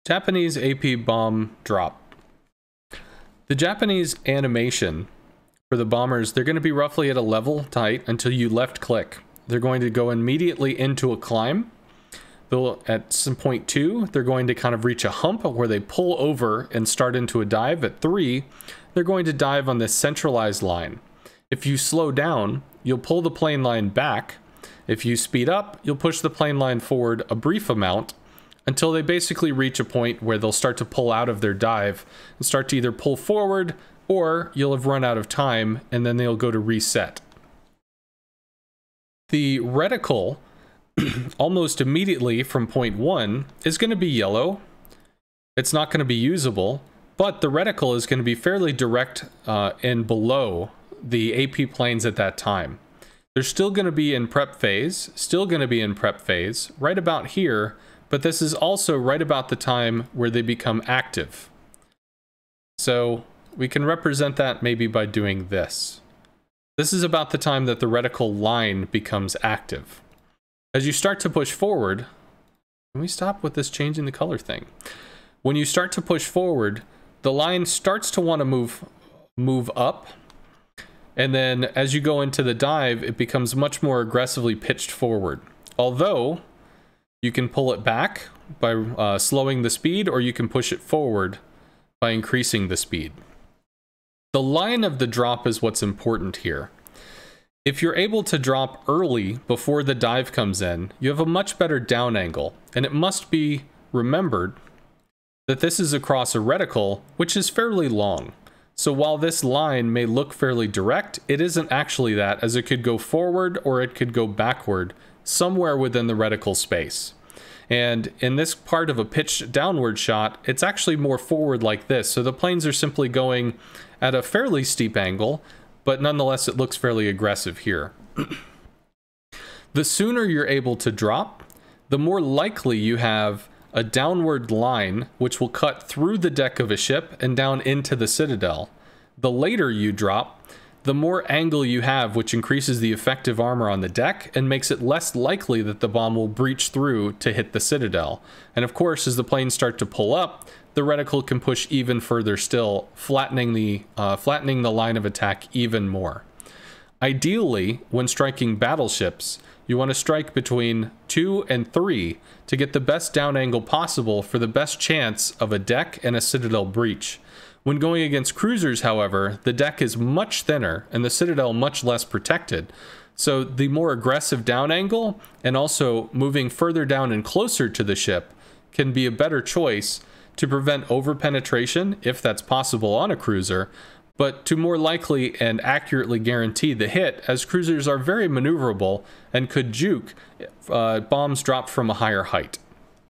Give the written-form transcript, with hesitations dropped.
Japanese AP bomb drop. The Japanese animation for the bombers, they're going to be roughly at a level height until you left click. They're going to go immediately into a climb. They'll, at some point 2, they're going to kind of reach a hump where they pull over and start into a dive. At 3, they're going to dive on this centralized line. If you slow down, you'll pull the plane line back. If you speed up, you'll push the plane line forward a brief amount until they basically reach a point where they'll start to pull out of their dive and start to either pull forward, or you'll have run out of time and then they'll go to reset. The reticle almost immediately from point 1 is going to be yellow. It's not going to be usable, but the reticle is going to be fairly direct and below the AP planes at that time. They're still going to be in prep phase, right about here, but this is also right about the time where they become active. So we can represent that maybe by doing this. This is about the time that the reticle line becomes active. As you start to push forward, can we stop with this changing the color thing? When you start to push forward, the line starts to want to move up. And then as you go into the dive, it becomes much more aggressively pitched forward. Although you can pull it back by slowing the speed, or you can push it forward by increasing the speed. The line of the drop is what's important here. If you're able to drop early before the dive comes in, you have a much better down angle, and it must be remembered that this is across a reticle, which is fairly long. So while this line may look fairly direct, it isn't actually that, as it could go forward or it could go backward, somewhere within the reticle space. And in this part of a pitched downward shot, it's actually more forward like this. So the planes are simply going at a fairly steep angle, but nonetheless it looks fairly aggressive here. The sooner you're able to drop, the more likely you have a downward line which will cut through the deck of a ship and down into the citadel. The later you drop, the more angle you have, which increases the effective armor on the deck and makes it less likely that the bomb will breach through to hit the citadel. And of course, as the planes start to pull up, the reticle can push even further still, flattening the line of attack even more. Ideally, when striking battleships, you want to strike between 2 and 3 to get the best down angle possible for the best chance of a deck and a citadel breach. When going against cruisers, however, the deck is much thinner and the citadel much less protected. So the more aggressive down angle and also moving further down and closer to the ship can be a better choice to prevent over-penetration, if that's possible on a cruiser, but to more likely and accurately guarantee the hit, as cruisers are very maneuverable and could juke bombs dropped from a higher height.